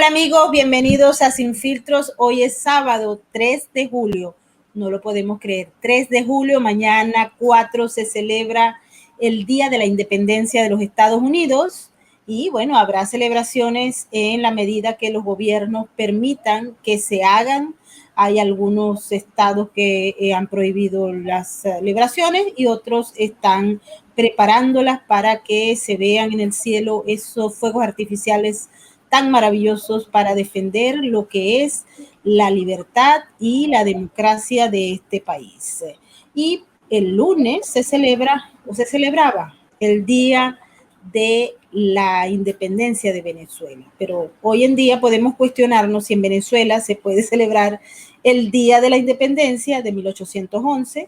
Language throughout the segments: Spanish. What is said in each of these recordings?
Hola amigos, bienvenidos a Sin Filtros. Hoy es sábado 3 de julio. No lo podemos creer. 3 de julio, mañana 4 se celebra el Día de la Independencia de los Estados Unidos. Y bueno, habrá celebraciones en la medida que los gobiernos permitan que se hagan. Hay algunos estados que han prohibido las celebraciones y otros están preparándolas para que se vean en el cielo esos fuegos artificiales tan maravillosos para defender lo que es la libertad y la democracia de este país. Y el lunes se celebraba el Día de la Independencia de Venezuela. Pero hoy en día podemos cuestionarnos si en Venezuela se puede celebrar el Día de la Independencia de 1811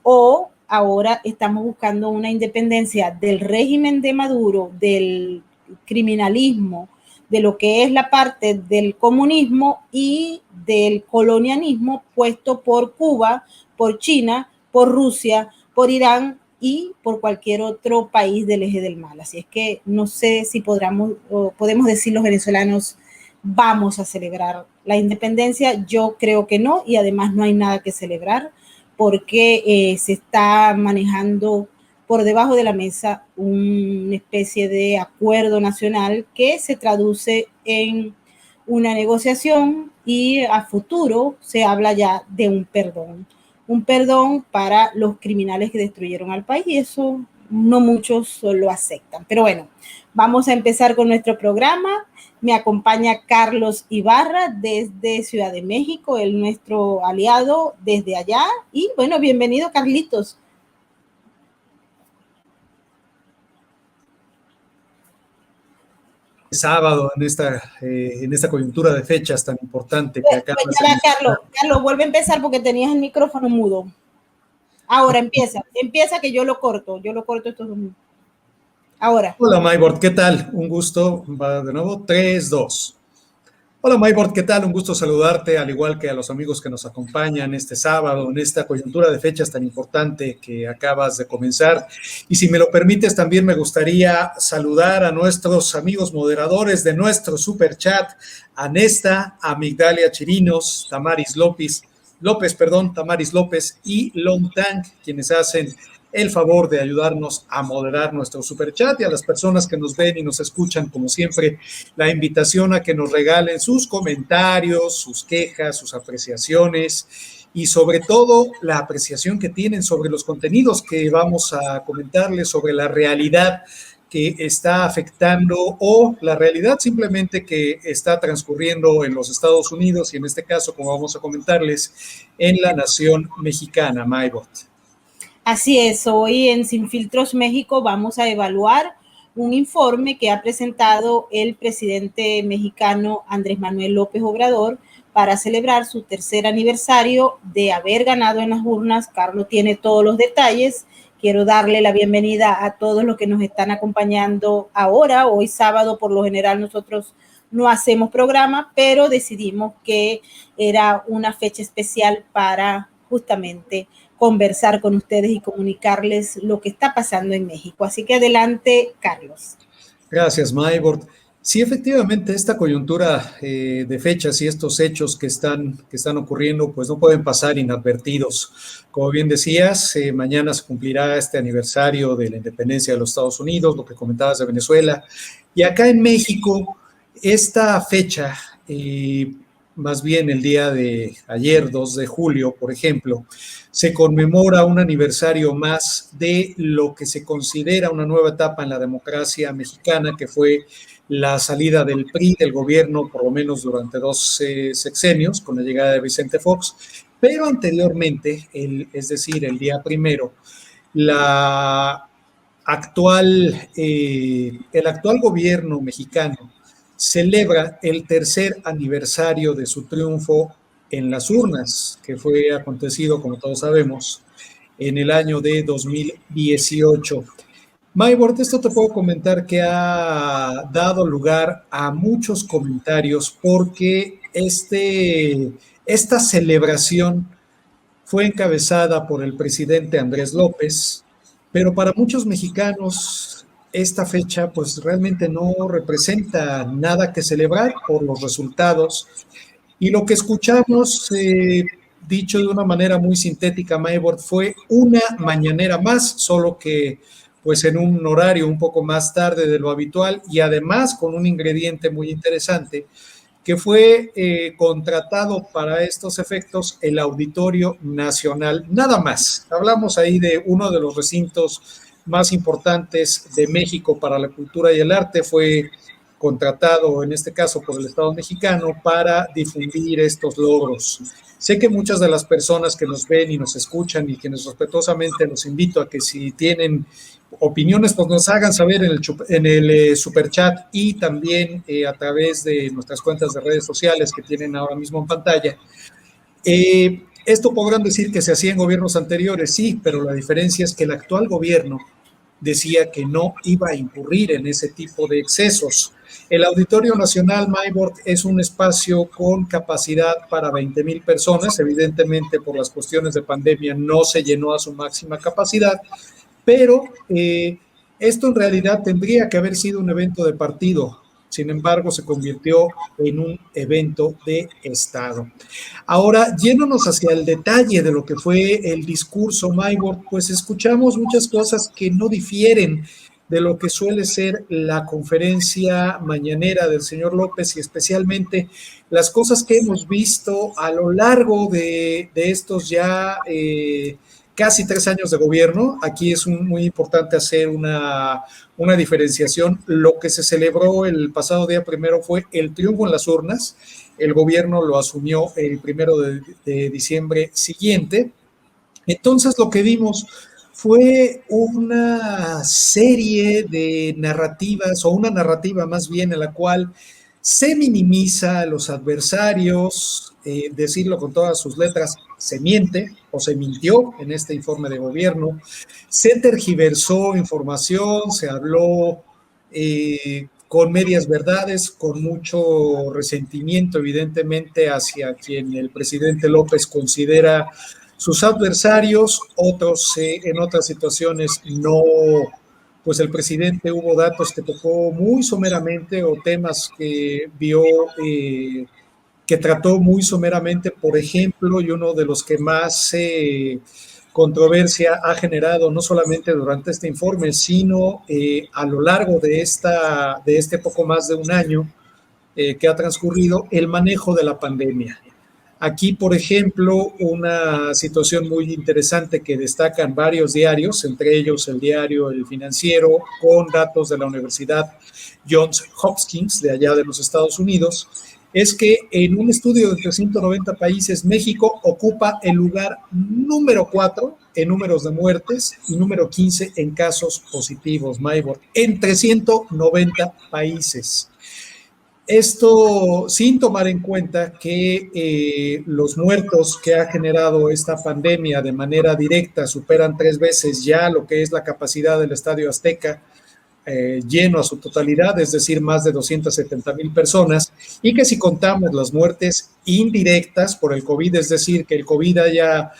o ahora estamos buscando una independencia del régimen de Maduro, del criminalismo, de lo que es la parte del comunismo y del colonialismo puesto por Cuba, por China, por Rusia, por Irán y por cualquier otro país del eje del mal. Así es que no sé si podemos decir los venezolanos vamos a celebrar la independencia. Yo creo que no, y además no hay nada que celebrar porque se está manejando por debajo de la mesa una especie de acuerdo nacional que se traduce en una negociación y a futuro se habla ya de un perdón para los criminales que destruyeron al país, y eso no muchos lo aceptan. Pero bueno, vamos a empezar con nuestro programa. Me acompaña Carlos Ibarra desde Ciudad de México, él nuestro aliado desde allá. Y bueno, bienvenido, Carlitos. Sábado en esta coyuntura de fechas tan importante que acaba de ser. Carlos, vuelve a empezar porque tenías el micrófono mudo. Ahora empieza que yo lo corto estos 2 minutos. Ahora. Hola Maybord, ¿qué tal? Un gusto, va de nuevo, 3, 2. Hola Maybord, ¿qué tal? Un gusto saludarte, al igual que a los amigos que nos acompañan este sábado en esta coyuntura de fechas tan importante que acabas de comenzar. Y si me lo permites, también me gustaría saludar a nuestros amigos moderadores de nuestro super chat, a Nesta, a Migdalia Chirinos, Tamaris López y Long Tang, quienes hacen el favor de ayudarnos a moderar nuestro superchat, y a las personas que nos ven y nos escuchan, como siempre, la invitación a que nos regalen sus comentarios, sus quejas, sus apreciaciones y sobre todo la apreciación que tienen sobre los contenidos que vamos a comentarles, sobre la realidad que está afectando o la realidad simplemente que está transcurriendo en los Estados Unidos y en este caso, como vamos a comentarles, en la nación mexicana. Maybot. Así es, hoy en Sin Filtros México vamos a evaluar un informe que ha presentado el presidente mexicano Andrés Manuel López Obrador para celebrar su tercer aniversario de haber ganado en las urnas. Carlos tiene todos los detalles. Quiero darle la bienvenida a todos los que nos están acompañando ahora. Hoy sábado, por lo general, nosotros no hacemos programa, pero decidimos que era una fecha especial para justamente conversar con ustedes y comunicarles lo que está pasando en México. Así que adelante, Carlos. Gracias, Maybord. Sí, efectivamente, esta coyuntura de fechas y estos hechos que están ocurriendo, pues no pueden pasar inadvertidos. Como bien decías, mañana se cumplirá este aniversario de la independencia de los Estados Unidos, lo que comentabas de Venezuela. Y acá en México, esta fecha, más bien el día de ayer, 2 de julio, por ejemplo, se conmemora un aniversario más de lo que se considera una nueva etapa en la democracia mexicana, que fue la salida del PRI del gobierno, por lo menos durante 2 sexenios, con la llegada de Vicente Fox, pero anteriormente, es decir, el día primero, el actual gobierno mexicano celebra el tercer aniversario de su triunfo en las urnas, que fue acontecido, como todos sabemos, en el año de 2018. Maybord, esto te puedo comentar que ha dado lugar a muchos comentarios porque esta celebración fue encabezada por el presidente Andrés López, pero para muchos mexicanos esta fecha pues realmente no representa nada que celebrar por los resultados. Y lo que escuchamos, dicho de una manera muy sintética, Maybord, fue una mañanera más, solo que pues en un horario un poco más tarde de lo habitual y además con un ingrediente muy interesante, que fue contratado para estos efectos el Auditorio Nacional, nada más. Hablamos ahí de uno de los recintos más importantes de México para la cultura y el arte, fue contratado en este caso por el Estado mexicano para difundir estos logros. Sé que muchas de las personas que nos ven y nos escuchan y quienes respetuosamente los invito a que si tienen opiniones, pues nos hagan saber en el superchat y también a través de nuestras cuentas de redes sociales que tienen ahora mismo en pantalla. Esto podrán decir que se hacía en gobiernos anteriores, sí, pero la diferencia es que el actual gobierno decía que no iba a incurrir en ese tipo de excesos. El Auditorio Nacional Maybord es un espacio con capacidad para 20,000 personas. Evidentemente, por las cuestiones de pandemia, no se llenó a su máxima capacidad, pero esto en realidad tendría que haber sido un evento de partido. Sin embargo, se convirtió en un evento de Estado. Ahora, yéndonos hacia el detalle de lo que fue el discurso Maybord, pues escuchamos muchas cosas que no difieren de lo que suele ser la conferencia mañanera del señor López y especialmente las cosas que hemos visto a lo largo de estos ya casi 3 años de gobierno. Aquí es muy importante hacer una diferenciación. Lo que se celebró el pasado día primero fue el triunfo en las urnas. El gobierno lo asumió el 1 de diciembre siguiente. Entonces lo que vimos fue una serie de narrativas, o una narrativa más bien, en la cual se minimiza a los adversarios, decirlo con todas sus letras, se miente o se mintió en este informe de gobierno, se tergiversó información, se habló con medias verdades, con mucho resentimiento evidentemente hacia quien el presidente López considera sus adversarios, otros en otras situaciones no, pues el presidente hubo datos que tocó muy someramente o temas que vio, que trató muy someramente, por ejemplo, y uno de los que más controversia ha generado, no solamente durante este informe, sino a lo largo de este poco más de un año que ha transcurrido, el manejo de la pandemia. Aquí, por ejemplo, una situación muy interesante que destacan varios diarios, entre ellos el diario El Financiero, con datos de la Universidad Johns Hopkins de allá de los Estados Unidos, es que en un estudio de 390 países, México ocupa el lugar número 4 en números de muertes y número 15 en casos positivos, Maybord, en 390 países. Esto sin tomar en cuenta que los muertos que ha generado esta pandemia de manera directa superan 3 veces ya lo que es la capacidad del Estadio Azteca lleno a su totalidad, es decir, más de 270,000 personas, y que si contamos las muertes indirectas por el COVID, es decir, que el COVID haya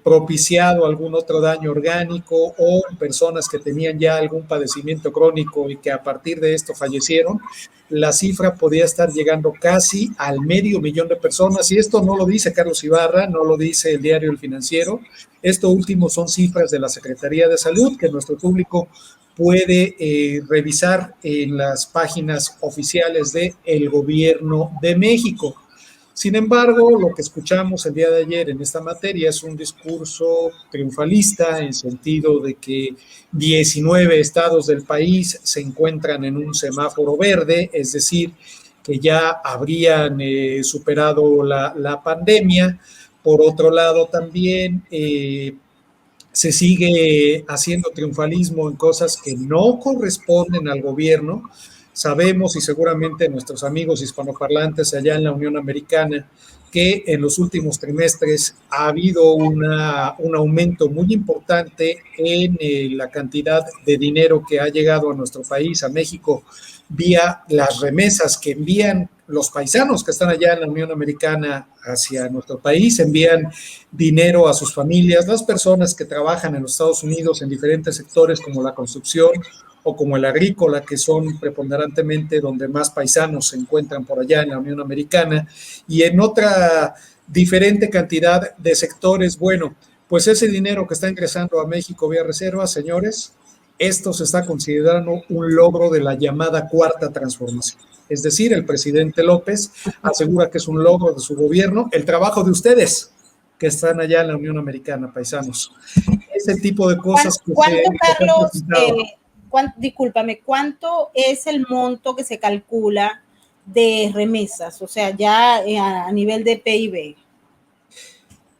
propiciado algún otro daño orgánico o personas que tenían ya algún padecimiento crónico y que a partir de esto fallecieron, la cifra podía estar llegando casi al 500,000 de personas, y esto no lo dice Carlos Ibarra, no lo dice el diario El Financiero, esto último son cifras de la Secretaría de Salud que nuestro público puede revisar en las páginas oficiales del Gobierno de México. Sin embargo, lo que escuchamos el día de ayer en esta materia es un discurso triunfalista en sentido de que 19 estados del país se encuentran en un semáforo verde, es decir, que ya habrían superado la pandemia. Por otro lado, también se sigue haciendo triunfalismo en cosas que no corresponden al gobierno. Sabemos, y seguramente nuestros amigos hispanoparlantes allá en la Unión Americana, que en los últimos trimestres ha habido un aumento muy importante en la cantidad de dinero que ha llegado a nuestro país, a México, vía las remesas que envían los paisanos que están allá en la Unión Americana hacia nuestro país, envían dinero a sus familias, las personas que trabajan en los Estados Unidos en diferentes sectores como la construcción o como el agrícola, que son preponderantemente donde más paisanos se encuentran por allá en la Unión Americana, y en otra diferente cantidad de sectores. Bueno, pues ese dinero que está ingresando a México vía reserva, señores, esto se está considerando un logro de la llamada cuarta transformación. Es decir, el presidente López asegura que es un logro de su gobierno, el trabajo de ustedes que están allá en la Unión Americana, paisanos. Ese tipo de cosas. ¿Cuánto, Carlos? Discúlpame, ¿cuánto es el monto que se calcula de remesas? O sea, ya a nivel de PIB.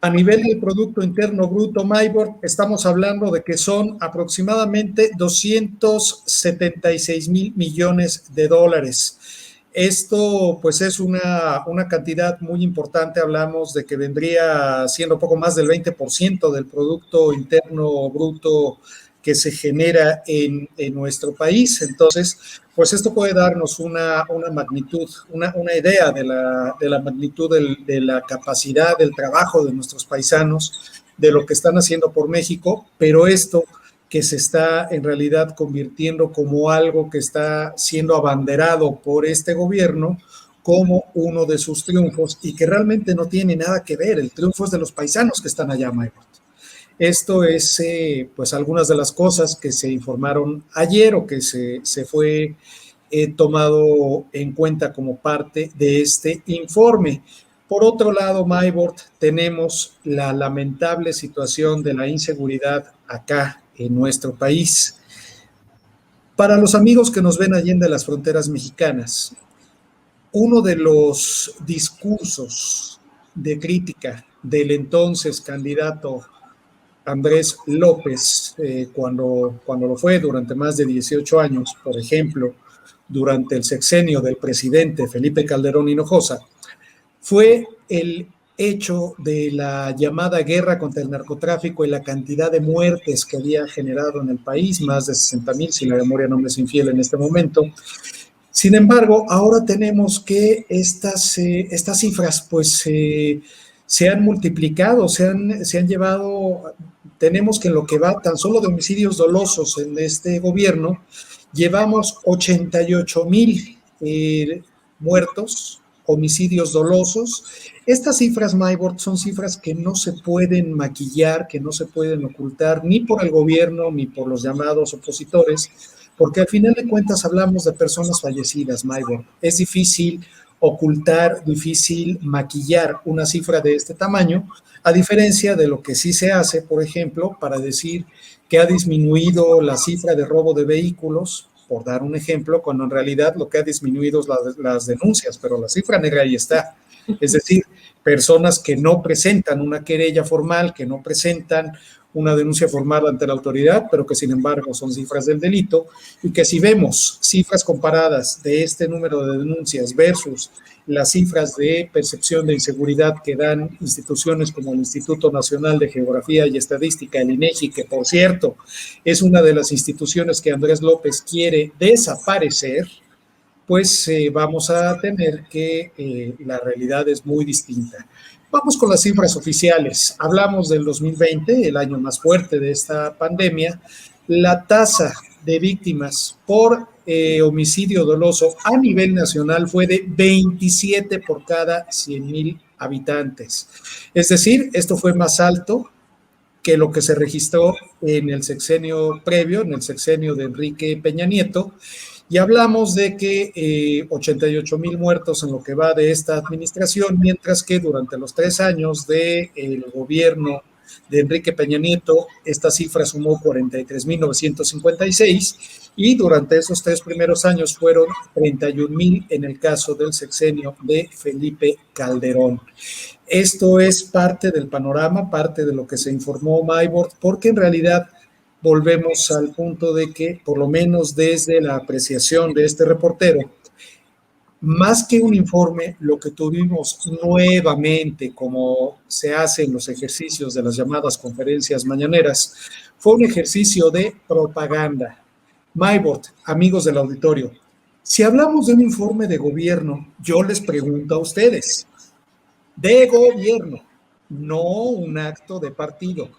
A nivel del Producto Interno Bruto, Maybord, estamos hablando de que son aproximadamente 276 mil millones de dólares. Esto pues es una cantidad muy importante. Hablamos de que vendría siendo poco más del 20% del Producto Interno Bruto que se genera en nuestro país. Entonces, pues esto puede darnos una magnitud, una idea de la magnitud de la capacidad del trabajo de nuestros paisanos, de lo que están haciendo por México, pero esto que se está en realidad convirtiendo como algo que está siendo abanderado por este gobierno como uno de sus triunfos, y que realmente no tiene nada que ver. El triunfo es de los paisanos que están allá, Maybord. Esto es, pues, algunas de las cosas que se informaron ayer o que se fue tomado en cuenta como parte de este informe. Por otro lado, Maybord, tenemos la lamentable situación de la inseguridad acá en nuestro país. Para los amigos que nos ven allende las fronteras mexicanas, uno de los discursos de crítica del entonces candidato Andrés López, cuando lo fue durante más de 18 años, por ejemplo, durante el sexenio del presidente Felipe Calderón Hinojosa, fue el hecho de la llamada guerra contra el narcotráfico y la cantidad de muertes que había generado en el país, más de 60,000, si la memoria no me es infiel en este momento. Sin embargo, ahora tenemos que estas cifras pues se han multiplicado, se han llevado. Tenemos que en lo que va tan solo de homicidios dolosos en este gobierno, llevamos 88,000 muertos, homicidios dolosos. Estas cifras, Maybord, son cifras que no se pueden maquillar, que no se pueden ocultar ni por el gobierno ni por los llamados opositores, porque al final de cuentas hablamos de personas fallecidas, Maybord. Es difícil ocultar, difícil maquillar una cifra de este tamaño, a diferencia de lo que sí se hace, por ejemplo, para decir que ha disminuido la cifra de robo de vehículos, por dar un ejemplo, cuando en realidad lo que ha disminuido es las denuncias, pero la cifra negra ahí está. Es decir, personas que no presentan una querella formal, que no presentan una denuncia formal ante la autoridad, pero que sin embargo son cifras del delito, y que si vemos cifras comparadas de este número de denuncias versus las cifras de percepción de inseguridad que dan instituciones como el Instituto Nacional de Geografía y Estadística, el INEGI, que por cierto es una de las instituciones que Andrés López quiere desaparecer, pues vamos a tener que la realidad es muy distinta. Vamos con las cifras oficiales. Hablamos del 2020, el año más fuerte de esta pandemia. La tasa de víctimas por homicidio doloso a nivel nacional fue de 27 por cada 100,000 habitantes. Es decir, esto fue más alto que lo que se registró en el sexenio previo, en el sexenio de Enrique Peña Nieto. Y hablamos de que 88,000 muertos en lo que va de esta administración, mientras que durante los 3 años del gobierno de Enrique Peña Nieto, esta cifra sumó 43,956, y durante esos 3 primeros años fueron 31,000 en el caso del sexenio de Felipe Calderón. Esto es parte del panorama, parte de lo que se informó Maybord, porque en realidad volvemos al punto de que, por lo menos desde la apreciación de este reportero, más que un informe, lo que tuvimos nuevamente, como se hace en los ejercicios de las llamadas conferencias mañaneras, fue un ejercicio de propaganda. Maybord, amigos del auditorio, Si hablamos de un informe de gobierno, yo les pregunto a ustedes, de gobierno, no un acto de partido,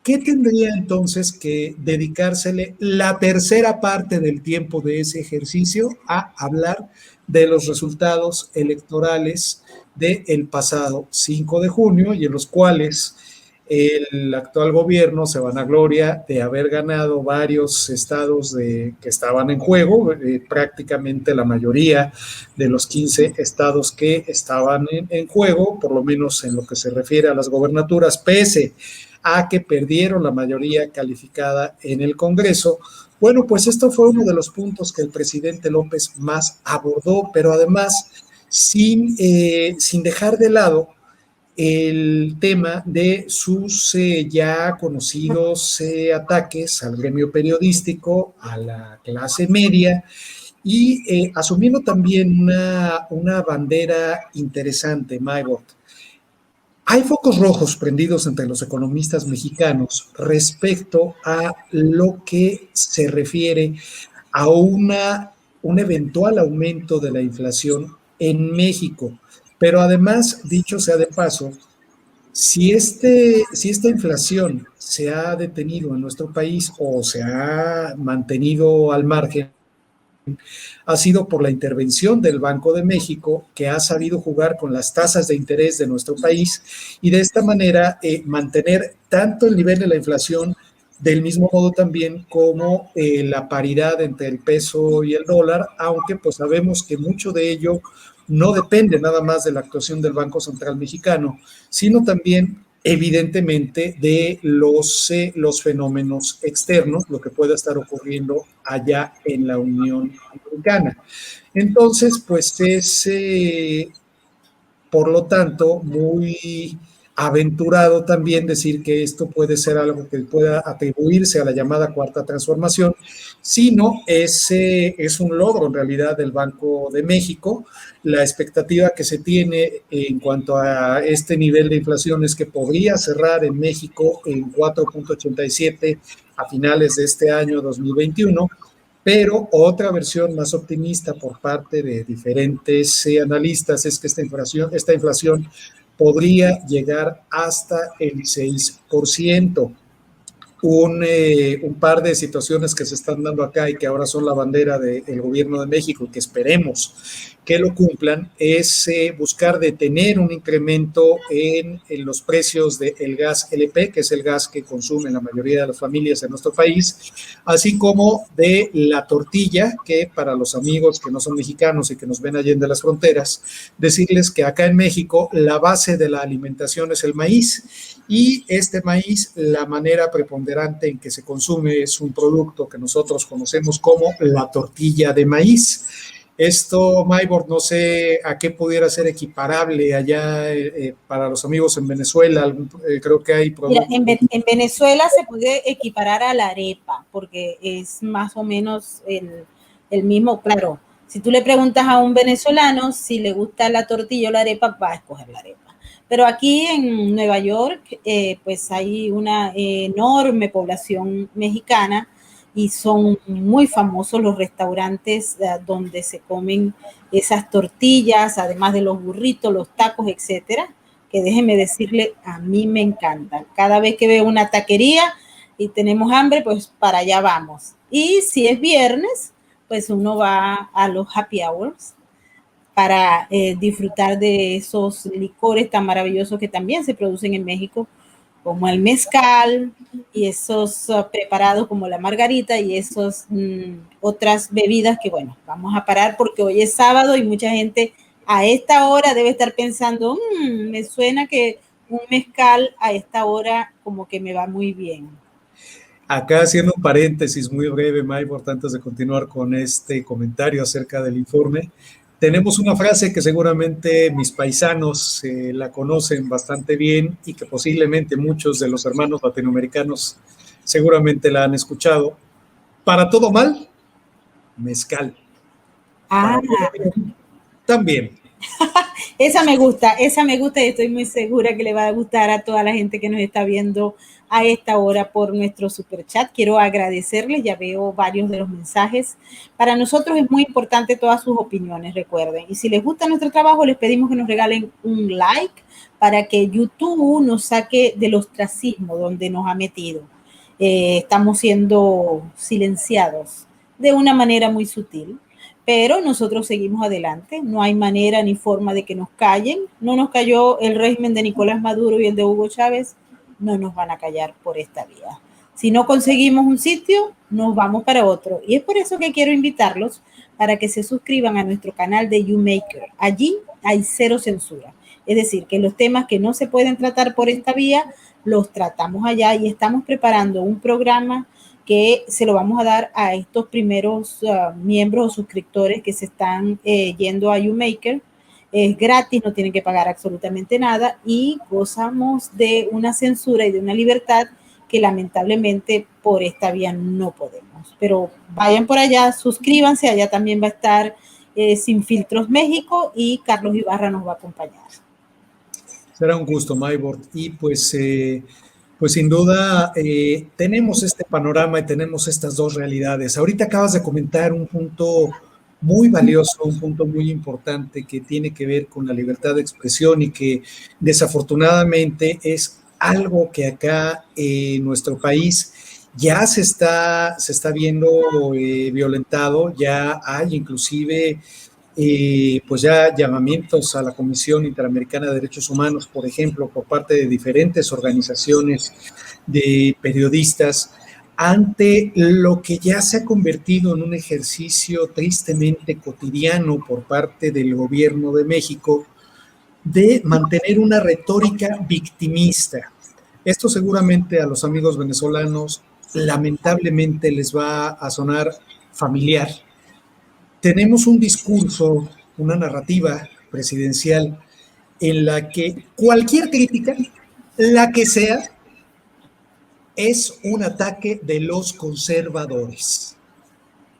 ¿qué tendría entonces que dedicársele la tercera parte del tiempo de ese ejercicio a hablar de los resultados electorales del pasado 5 de junio y en los cuales el actual gobierno se vanagloria de haber ganado varios estados que estaban en juego, prácticamente la mayoría de los 15 estados que estaban en juego, por lo menos en lo que se refiere a las gobernaturas, pese a que perdieron la mayoría calificada en el Congreso. Bueno, pues esto fue uno de los puntos que el presidente López más abordó, pero además sin dejar de lado el tema de sus ya conocidos ataques al gremio periodístico, a la clase media, y asumiendo también una bandera interesante, Maybot. Hay focos rojos prendidos entre los economistas mexicanos respecto a lo que se refiere a un eventual aumento de la inflación en México. Pero además, dicho sea de paso, si esta inflación se ha detenido en nuestro país o se ha mantenido al margen, ha sido por la intervención del Banco de México, que ha sabido jugar con las tasas de interés de nuestro país y de esta manera mantener tanto el nivel de la inflación, del mismo modo también como la paridad entre el peso y el dólar, aunque pues sabemos que mucho de ello no depende nada más de la actuación del Banco Central Mexicano, sino también evidentemente de los fenómenos externos, lo que pueda estar ocurriendo allá en la Unión Americana. Entonces, pues es, por lo tanto, muy aventurado también decir que esto puede ser algo que pueda atribuirse a la llamada cuarta transformación, sino es un logro en realidad del Banco de México. La expectativa que se tiene en cuanto a este nivel de inflación es que podría cerrar en México en 4.87 a finales de este año 2021, pero otra versión más optimista por parte de diferentes analistas es que esta inflación podría llegar hasta el 6%. Un par de situaciones que se están dando acá y que ahora son la bandera del gobierno de México y que esperemos que lo cumplan es buscar detener un incremento en los precios del gas LP, que es el gas que consumen la mayoría de las familias en nuestro país, así como de la tortilla, que para los amigos que no son mexicanos y que nos ven allende las fronteras, decirles que acá en México la base de la alimentación es el maíz, y este maíz, la manera preponderante en que se consume es un producto que nosotros conocemos como la tortilla de maíz. Esto, Maybord, no sé a qué pudiera ser equiparable allá para los amigos en Venezuela. Creo que hay productos. Mira, en Venezuela se puede equiparar a la arepa, porque es más o menos el mismo, claro. Si tú le preguntas a un venezolano si le gusta la tortilla o la arepa, va a escoger la arepa. Pero aquí en Nueva York, pues hay una enorme población mexicana y son muy famosos los restaurantes donde se comen esas tortillas, además de los burritos, los tacos, etcétera, que déjenme decirle, a mí me encantan. Cada vez que veo una taquería y tenemos hambre, pues para allá vamos. Y si es viernes, pues uno va a los happy hours para disfrutar de esos licores tan maravillosos que también se producen en México, como el mezcal y esos preparados como la margarita y esos otras bebidas que, bueno, vamos a parar porque hoy es sábado y mucha gente a esta hora debe estar pensando, me suena que un mezcal a esta hora como que me va muy bien. Acá haciendo un paréntesis muy breve, Maybord, antes de continuar con este comentario acerca del informe, tenemos una frase que seguramente mis paisanos la conocen bastante bien y que posiblemente muchos de los hermanos latinoamericanos seguramente la han escuchado. Para todo mal, mezcal. Para todo bien, también. esa me gusta y estoy muy segura que le va a gustar a toda la gente que nos está viendo a esta hora por nuestro super chat. Quiero agradecerles, ya veo varios de los mensajes. Para nosotros es muy importante todas sus opiniones, recuerden. Y si les gusta nuestro trabajo, les pedimos que nos regalen un like para que YouTube nos saque del ostracismo donde nos ha metido. Estamos siendo silenciados de una manera muy sutil, pero nosotros seguimos adelante, no hay manera ni forma de que nos callen, no nos cayó el régimen de Nicolás Maduro y el de Hugo Chávez, no nos van a callar por esta vía. Si no conseguimos un sitio, nos vamos para otro. Y es por eso que quiero invitarlos para que se suscriban a nuestro canal de YouMaker. Allí hay cero censura. Es decir, que los temas que no se pueden tratar por esta vía, los tratamos allá y estamos preparando un programa que se lo vamos a dar a estos primeros miembros o suscriptores que se están yendo a YouMaker. Es gratis, no tienen que pagar absolutamente nada y gozamos de una censura y de una libertad que lamentablemente por esta vía no podemos. Pero vayan por allá, suscríbanse, allá también va a estar Sin Filtros México y Carlos Ibarra nos va a acompañar. Será un gusto, Maybord. Y pues sin duda tenemos este panorama y tenemos estas dos realidades. Ahorita acabas de comentar un punto muy valioso, un punto muy importante que tiene que ver con la libertad de expresión y que desafortunadamente es algo que acá en nuestro país ya se está viendo violentado, ya hay inclusive pues ya llamamientos a la Comisión Interamericana de Derechos Humanos, por ejemplo, por parte de diferentes organizaciones de periodistas, ante lo que ya se ha convertido en un ejercicio tristemente cotidiano por parte del gobierno de México de mantener una retórica victimista. Esto seguramente a los amigos venezolanos lamentablemente les va a sonar familiar. Tenemos un discurso, una narrativa presidencial en la que cualquier crítica, la que sea, es un ataque de los conservadores.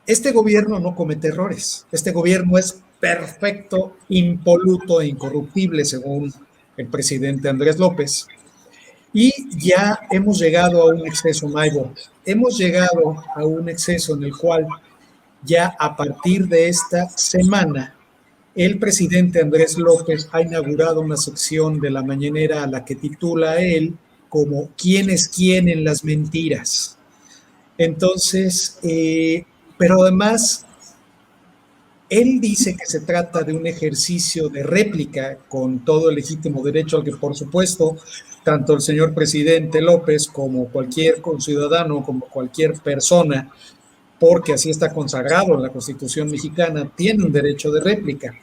Este gobierno no comete errores. Este gobierno es perfecto, impoluto e incorruptible, según el presidente Andrés López. Y ya hemos llegado a un exceso, Maybord. Hemos llegado a un exceso en el cual ya a partir de esta semana, el presidente Andrés López ha inaugurado una sección de la mañanera a la que titula él como ¿Quién es quién en las mentiras? Entonces, pero además, él dice que se trata de un ejercicio de réplica con todo el legítimo derecho al que, por supuesto, tanto el señor presidente López como cualquier conciudadano, como cualquier persona, porque así está consagrado en la Constitución mexicana, tiene un derecho de réplica.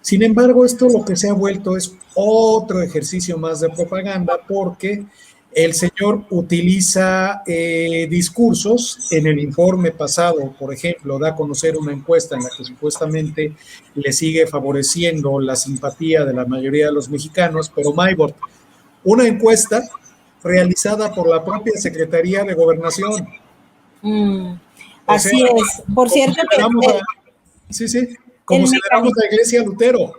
Sin embargo, esto lo que se ha vuelto es otro ejercicio más de propaganda porque el señor utiliza discursos. En el informe pasado, por ejemplo, da a conocer una encuesta en la que supuestamente le sigue favoreciendo la simpatía de la mayoría de los mexicanos, pero Maybord, una encuesta realizada por la propia Secretaría de Gobernación. Así es. Por cierto que como si éramos la iglesia Lutero.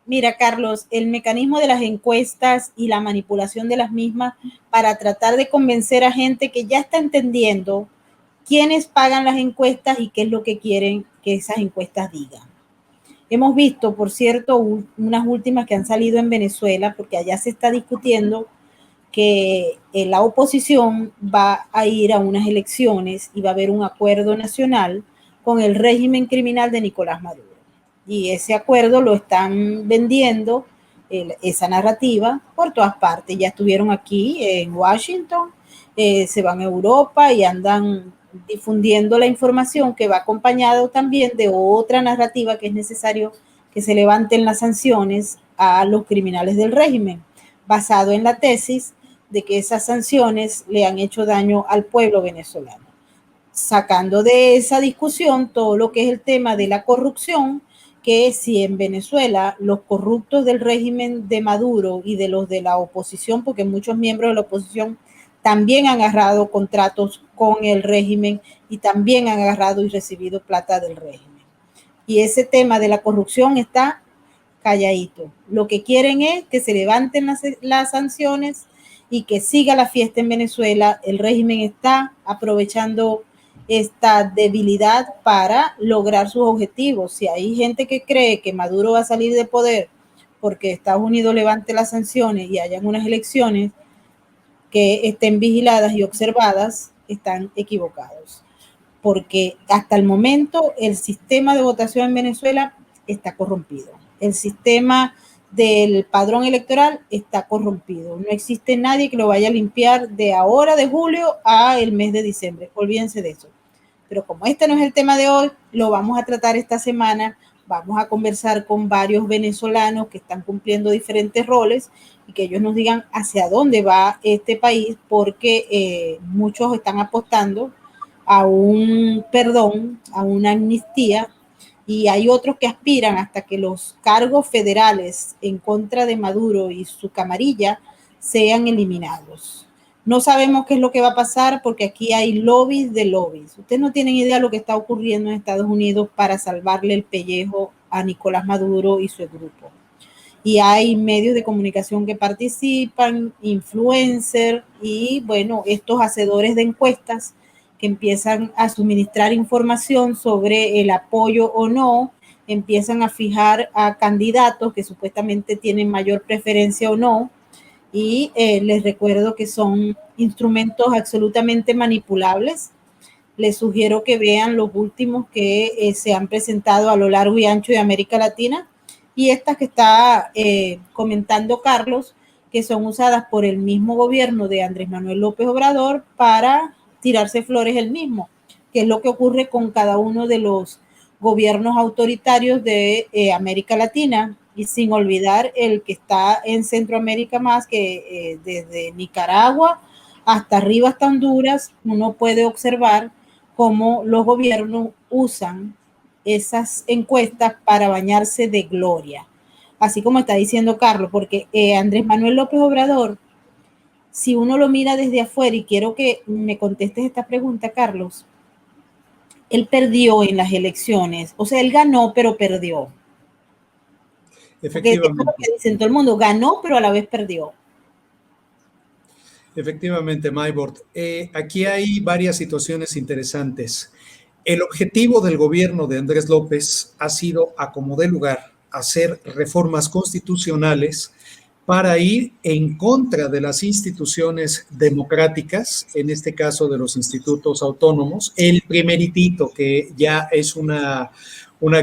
Mira, Carlos, el mecanismo de las encuestas y la manipulación de las mismas para tratar de convencer a gente que ya está entendiendo quiénes pagan las encuestas y qué es lo que quieren que esas encuestas digan. Hemos visto, por cierto, unas últimas que han salido en Venezuela, porque allá se está discutiendo que la oposición va a ir a unas elecciones y va a haber un acuerdo nacional con el régimen criminal de Nicolás Maduro. Y ese acuerdo lo están vendiendo, esa narrativa, por todas partes. Ya estuvieron aquí en Washington, se van a Europa y andan difundiendo la información que va acompañado también de otra narrativa que es necesario que se levanten las sanciones a los criminales del régimen, basado en la tesis de que esas sanciones le han hecho daño al pueblo venezolano, sacando de esa discusión todo lo que es el tema de la corrupción, que si en Venezuela los corruptos del régimen de Maduro y de los de la oposición, porque muchos miembros de la oposición también han agarrado contratos con el régimen y también han agarrado y recibido plata del régimen. Y ese tema de la corrupción está calladito. Lo que quieren es que se levanten las sanciones y que siga la fiesta en Venezuela. El régimen está aprovechando esta debilidad para lograr sus objetivos. Si hay gente que cree que Maduro va a salir de poder porque Estados Unidos levante las sanciones y hayan unas elecciones que estén vigiladas y observadas, están equivocados. Porque hasta el momento el sistema de votación en Venezuela está corrompido. El sistema del padrón electoral está corrompido. No existe nadie que lo vaya a limpiar de ahora, de julio, a el mes de diciembre. Olvídense de eso. Pero como este no es el tema de hoy, lo vamos a tratar esta semana. Vamos a conversar con varios venezolanos que están cumpliendo diferentes roles y que ellos nos digan hacia dónde va este país, porque muchos están apostando a un perdón, a una amnistía, y hay otros que aspiran hasta que los cargos federales en contra de Maduro y su camarilla sean eliminados. No sabemos qué es lo que va a pasar porque aquí hay lobbies de lobbies. Ustedes no tienen idea de lo que está ocurriendo en Estados Unidos para salvarle el pellejo a Nicolás Maduro y su grupo. Y hay medios de comunicación que participan, influencers y, bueno, estos hacedores de encuestas que empiezan a suministrar información sobre el apoyo o no, empiezan a fijar a candidatos que supuestamente tienen mayor preferencia o no, y les recuerdo que son instrumentos absolutamente manipulables. Les sugiero que vean los últimos que se han presentado a lo largo y ancho de América Latina y estas que está comentando Carlos, que son usadas por el mismo gobierno de Andrés Manuel López Obrador para tirarse flores él mismo, que es lo que ocurre con cada uno de los gobiernos autoritarios de América Latina, y sin olvidar el que está en Centroamérica más, que desde Nicaragua hasta arriba, hasta Honduras, uno puede observar cómo los gobiernos usan esas encuestas para bañarse de gloria. Así como está diciendo Carlos, porque Andrés Manuel López Obrador, si uno lo mira desde afuera, y quiero que me contestes esta pregunta, Carlos, él perdió en las elecciones, o sea, él ganó, pero perdió. Efectivamente. Porque es lo que dicen todo el mundo, ganó, pero a la vez perdió. Efectivamente, Maybord. Aquí hay varias situaciones interesantes. El objetivo del gobierno de Andrés López ha sido, a como dé lugar, hacer reformas constitucionales para ir en contra de las instituciones democráticas, en este caso de los institutos autónomos. El primeritito, que ya es una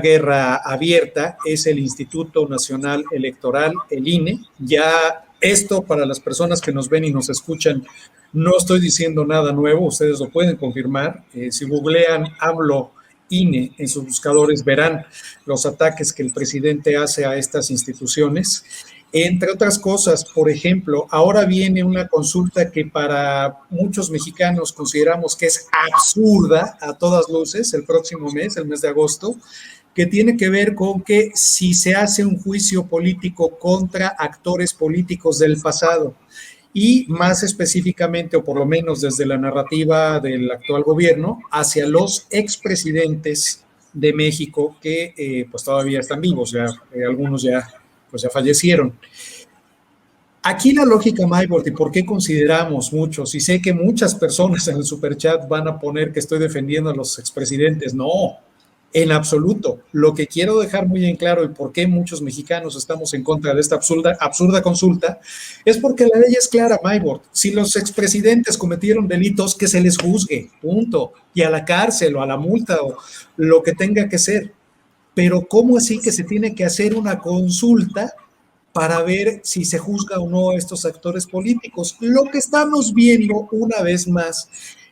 guerra abierta, es el Instituto Nacional Electoral, el INE. Ya esto, para las personas que nos ven y nos escuchan, no estoy diciendo nada nuevo, ustedes lo pueden confirmar. Si googlean AMLO INE en sus buscadores, verán los ataques que el presidente hace a estas instituciones. Entre otras cosas, por ejemplo, ahora viene una consulta que para muchos mexicanos consideramos que es absurda a todas luces, el próximo mes, el mes de agosto, que tiene que ver con que si se hace un juicio político contra actores políticos del pasado, y más específicamente, o por lo menos desde la narrativa del actual gobierno, hacia los expresidentes de México que pues todavía están vivos, ya algunos ya fallecieron. Aquí la lógica, Maybord, y por qué consideramos muchos, y sé que muchas personas en el superchat van a poner que estoy defendiendo a los expresidentes, no, en absoluto. Lo que quiero dejar muy en claro y por qué muchos mexicanos estamos en contra de esta absurda consulta es porque la ley es clara, Maybord. Si los expresidentes cometieron delitos, que se les juzgue, punto, y a la cárcel o a la multa o lo que tenga que ser. Pero ¿cómo así que se tiene que hacer una consulta para ver si se juzga o no a estos actores políticos? Lo que estamos viendo una vez más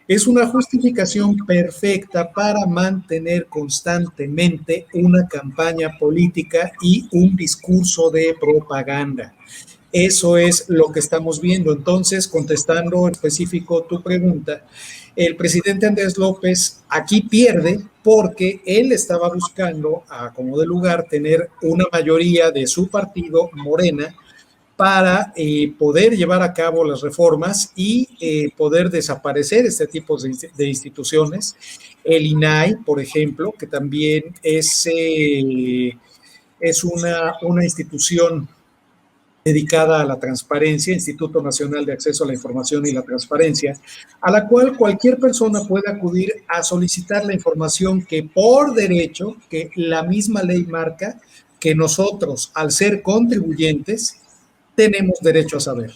es una justificación perfecta para mantener constantemente una campaña política y un discurso de propaganda. Eso es lo que estamos viendo. Entonces, contestando en específico tu pregunta, el presidente Andrés López aquí pierde porque él estaba buscando, a como de lugar, tener una mayoría de su partido, Morena, para poder llevar a cabo las reformas y poder desaparecer este tipo de instituciones. El INAI, por ejemplo, que también es es una institución dedicada a la transparencia, Instituto Nacional de Acceso a la Información y la Transparencia, a la cual cualquier persona puede acudir a solicitar la información que por derecho, que la misma ley marca, que nosotros, al ser contribuyentes, tenemos derecho a saber.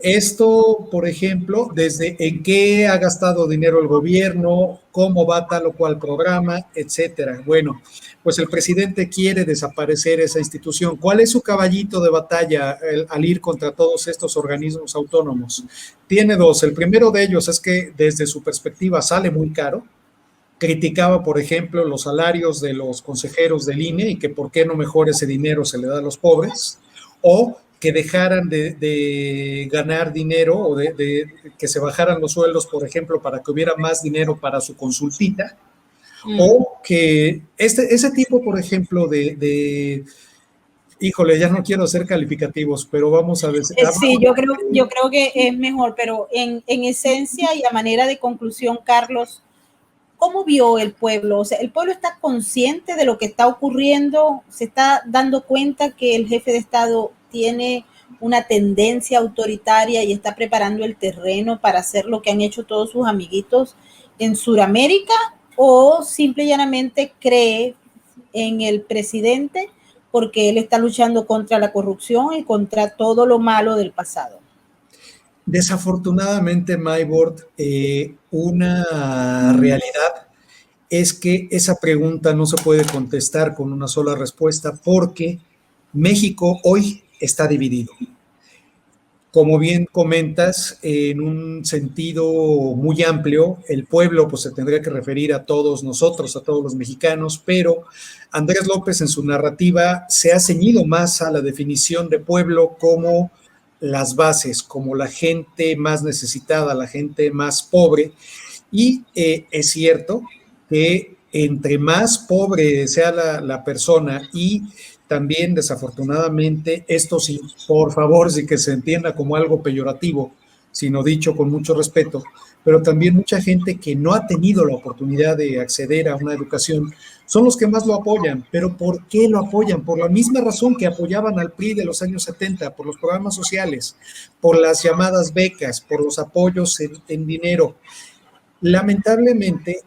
Esto, por ejemplo, desde en qué ha gastado dinero el gobierno, cómo va tal o cual programa, etcétera. Bueno, pues el presidente quiere desaparecer esa institución. ¿Cuál es su caballito de batalla al ir contra todos estos organismos autónomos? Tiene dos. El primero de ellos es que desde su perspectiva sale muy caro. Criticaba, por ejemplo, los salarios de los consejeros del INE y que por qué no mejor ese dinero se le da a los pobres, o que dejaran de ganar dinero o que se bajaran los sueldos, por ejemplo, para que hubiera más dinero para su consultita, o que ese tipo, por ejemplo, híjole, ya no quiero hacer calificativos, pero vamos a ver. Sí, yo creo que es mejor, pero en esencia y a manera de conclusión, Carlos, ¿cómo vio el pueblo? O sea, ¿el pueblo está consciente de lo que está ocurriendo? ¿Se está dando cuenta que el jefe de Estado tiene una tendencia autoritaria y está preparando el terreno para hacer lo que han hecho todos sus amiguitos en Sudamérica? ¿O simple y llanamente cree en el presidente porque él está luchando contra la corrupción y contra todo lo malo del pasado? Desafortunadamente, Maybord, una realidad es que esa pregunta no se puede contestar con una sola respuesta porque México hoy está dividido. Como bien comentas, en un sentido muy amplio, el pueblo pues se tendría que referir a todos nosotros, a todos los mexicanos, pero Andrés López en su narrativa se ha ceñido más a la definición de pueblo como las bases, como la gente más necesitada, la gente más pobre, y es cierto que entre más pobre sea la persona y también desafortunadamente esto sí, por favor, sí que se entienda como algo peyorativo, sino dicho con mucho respeto, pero también mucha gente que no ha tenido la oportunidad de acceder a una educación son los que más lo apoyan. ¿Pero por qué lo apoyan? Por la misma razón que apoyaban al PRI de los años 70, por los programas sociales, por las llamadas becas, por los apoyos en dinero. Lamentablemente,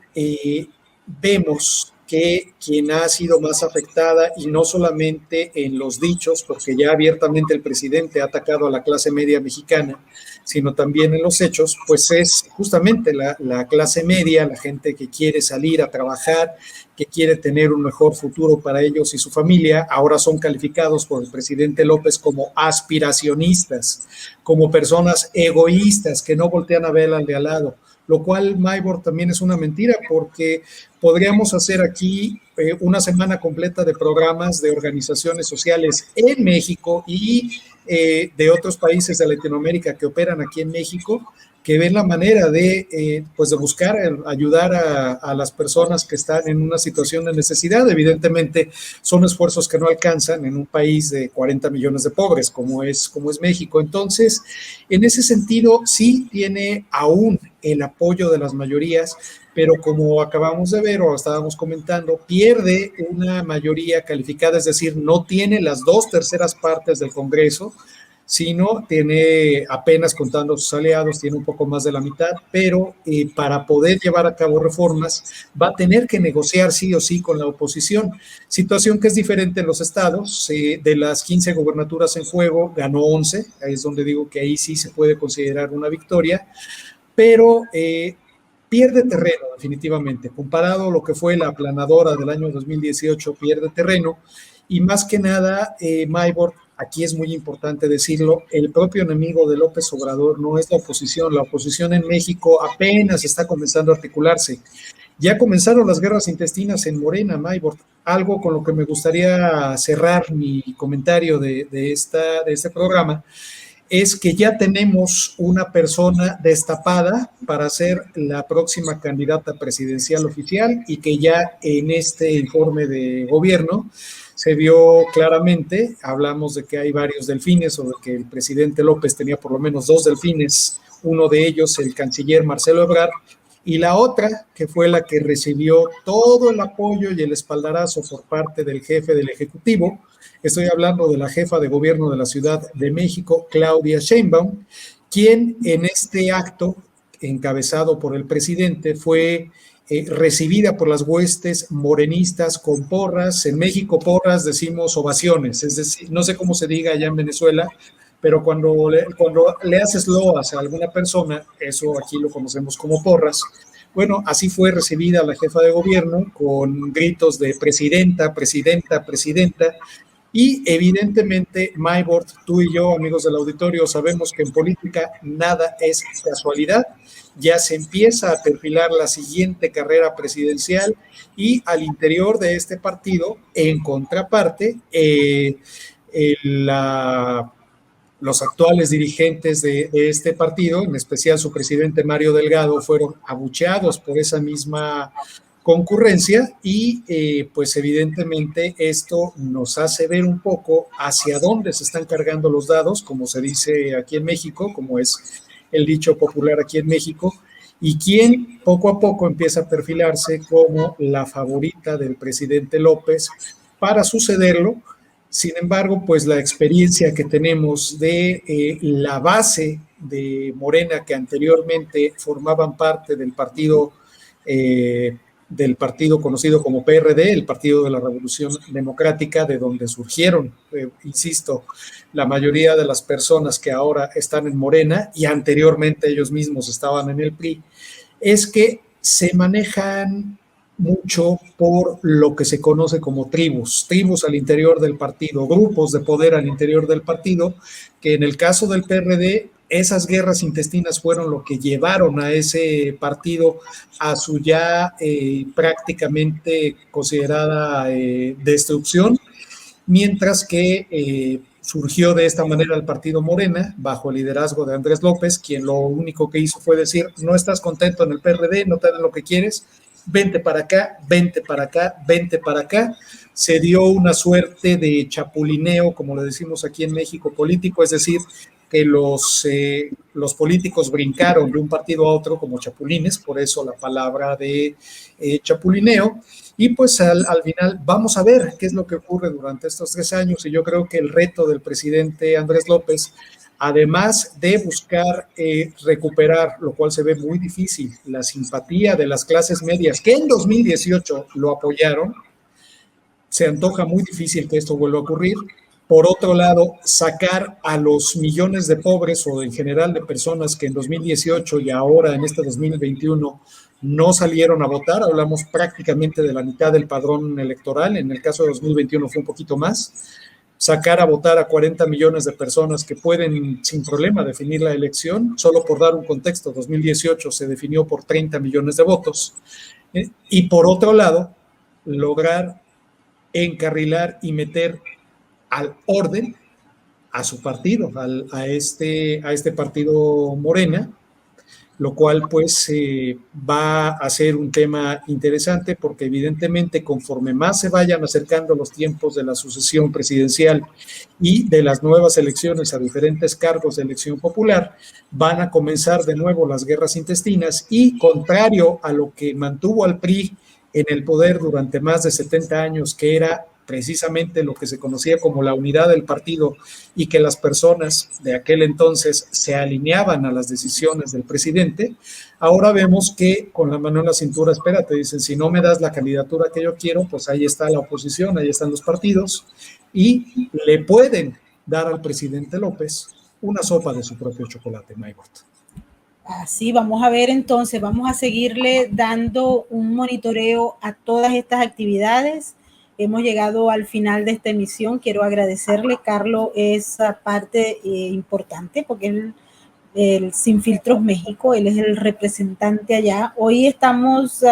vemos que quien ha sido más afectada, y no solamente en los dichos, porque ya abiertamente el presidente ha atacado a la clase media mexicana, sino también en los hechos, pues es justamente la clase media, la gente que quiere salir a trabajar, que quiere tener un mejor futuro para ellos y su familia. Ahora son calificados por el presidente López como aspiracionistas, como personas egoístas que no voltean a ver al de al lado, lo cual, Maybord, también es una mentira, porque podríamos hacer aquí una semana completa de programas de organizaciones sociales en México y de otros países de Latinoamérica que operan aquí en México, que ven la manera de, pues de buscar ayudar a las personas que están en una situación de necesidad. Evidentemente, son esfuerzos que no alcanzan en un país de 40 millones de pobres, como es México. Entonces, en ese sentido, sí tiene aún el apoyo de las mayorías, pero como acabamos de ver o estábamos comentando, pierde una mayoría calificada, es decir, no tiene las 2/3 partes del Congreso, sino tiene, apenas contando sus aliados, tiene un poco más de la mitad, pero para poder llevar a cabo reformas va a tener que negociar sí o sí con la oposición, situación que es diferente en los estados. De las 15 gubernaturas en juego, ganó 11, ahí es donde digo que ahí sí se puede considerar una victoria, pero pierde terreno definitivamente, comparado a lo que fue la aplanadora del año 2018, pierde terreno, y más que nada, Maybord, aquí es muy importante decirlo, el propio enemigo de López Obrador no es la oposición en México apenas está comenzando a articularse. Ya comenzaron las guerras intestinas en Morena, Maybord, algo con lo que me gustaría cerrar mi comentario de este programa, es que ya tenemos una persona destapada para ser la próxima candidata presidencial oficial y que ya en este informe de gobierno se vio claramente, hablamos de que hay varios delfines o de que el presidente López tenía por lo menos 2 delfines, uno de ellos el canciller Marcelo Ebrard, y la otra, que fue la que recibió todo el apoyo y el espaldarazo por parte del jefe del Ejecutivo, Estoy hablando de la jefa de gobierno de la Ciudad de México, Claudia Sheinbaum, quien en este acto, encabezado por el presidente, fue recibida por las huestes morenistas con porras. En México, porras decimos ovaciones, es decir, no sé cómo se diga allá en Venezuela, pero cuando le haces loas a alguna persona, eso aquí lo conocemos como porras. Bueno, así fue recibida la jefa de gobierno con gritos de presidenta, presidenta, presidenta. Y evidentemente, Maybord, tú y yo, amigos del auditorio, sabemos que en política nada es casualidad. Ya se empieza a perfilar la siguiente carrera presidencial y al interior de este partido, en contraparte, los actuales dirigentes de este partido, en especial su presidente Mario Delgado, fueron abucheados por esa misma concurrencia y pues evidentemente esto nos hace ver un poco hacia dónde se están cargando los dados, como se dice aquí en México, como es el dicho popular aquí en México, y quién poco a poco empieza a perfilarse como la favorita del presidente López para sucederlo. Sin embargo, pues la experiencia que tenemos de la base de Morena, que anteriormente formaban parte del partido conocido como PRD, el Partido de la Revolución Democrática, de donde surgieron, insisto, la mayoría de las personas que ahora están en Morena y anteriormente ellos mismos estaban en el PRI, es que se manejan mucho por lo que se conoce como tribus al interior del partido, grupos de poder al interior del partido, que en el caso del PRD, esas guerras intestinas fueron lo que llevaron a ese partido a su ya prácticamente considerada destrucción, mientras que surgió de esta manera el partido Morena, bajo el liderazgo de Andrés López, quien lo único que hizo fue decir, no estás contento en el PRD, no te dan lo que quieres, vente para acá, vente para acá, vente para acá. Se dio una suerte de chapulineo, como le decimos aquí en México, político, es decir, que los políticos brincaron de un partido a otro como chapulines, por eso la palabra de chapulineo. Y pues al final vamos a ver qué es lo que ocurre durante estos 3 años y yo creo que el reto del presidente Andrés López, además de buscar recuperar, lo cual se ve muy difícil, la simpatía de las clases medias que en 2018 lo apoyaron, se antoja muy difícil que esto vuelva a ocurrir. Por otro lado, sacar a los millones de pobres o en general de personas que en 2018 y ahora en este 2021 no salieron a votar, hablamos prácticamente de la mitad del padrón electoral, en el caso de 2021 fue un poquito más, sacar a votar a 40 millones de personas que pueden sin problema definir la elección, solo por dar un contexto, 2018 se definió por 30 millones de votos, y por otro lado, lograr encarrilar y meter al orden a su partido, a este partido Morena, lo cual pues va a ser un tema interesante porque evidentemente conforme más se vayan acercando los tiempos de la sucesión presidencial y de las nuevas elecciones a diferentes cargos de elección popular, van a comenzar de nuevo las guerras intestinas y contrario a lo que mantuvo al PRI en el poder durante más de 70 años, que era precisamente lo que se conocía como la unidad del partido y que las personas de aquel entonces se alineaban a las decisiones del presidente, ahora vemos que con la mano en la cintura, espérate, dicen, si no me das la candidatura que yo quiero, pues ahí está la oposición, ahí están los partidos y le pueden dar al presidente López una sopa de su propio chocolate, Maybord. Así vamos a ver entonces, vamos a seguirle dando un monitoreo a todas estas actividades. Hemos llegado al final de esta emisión. Quiero agradecerle, Carlos, esa parte importante porque el Sin Filtros México, él es el representante allá. Hoy estamos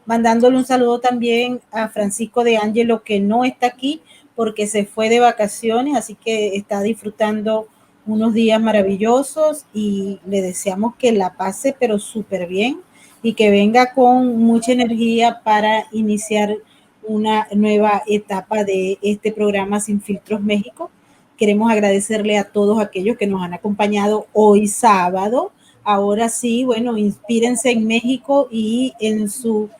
mandándole un saludo también a Francisco de Ángelo, que no está aquí porque se fue de vacaciones, así que está disfrutando unos días maravillosos y le deseamos que la pase pero súper bien y que venga con mucha energía para iniciar una nueva etapa de este programa Sin Filtros México. Queremos agradecerle a todos aquellos que nos han acompañado hoy sábado. Ahora sí, bueno, inspírense en México y en su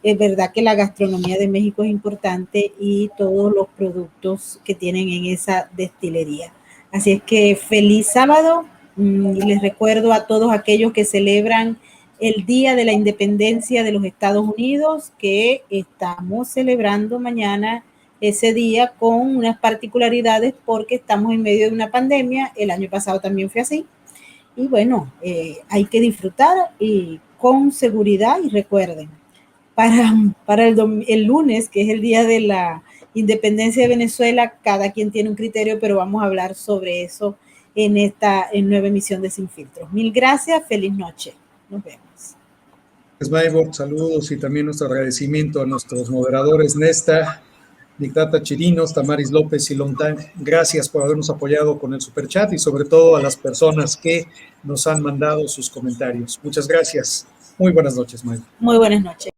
Es verdad que la gastronomía de México es importante y todos los productos que tienen en esa destilería. Así es que feliz sábado. Y les recuerdo a todos aquellos que celebran el Día de la Independencia de los Estados Unidos, que estamos celebrando mañana ese día con unas particularidades porque estamos en medio de una pandemia. El año pasado también fue así. Y bueno, hay que disfrutar y con seguridad. Y recuerden, para el lunes, que es el Día de la Independencia de Venezuela, cada quien tiene un criterio, pero vamos a hablar sobre eso en esta nueva emisión de Sin Filtros. Mil gracias, feliz noche. Nos vemos. Maybord, saludos y también nuestro agradecimiento a nuestros moderadores Nesta, Dictata Chirinos, Tamaris López y Lontang. Gracias por habernos apoyado con el superchat y sobre todo a las personas que nos han mandado sus comentarios. Muchas gracias. Muy buenas noches, Maybord. Muy buenas noches.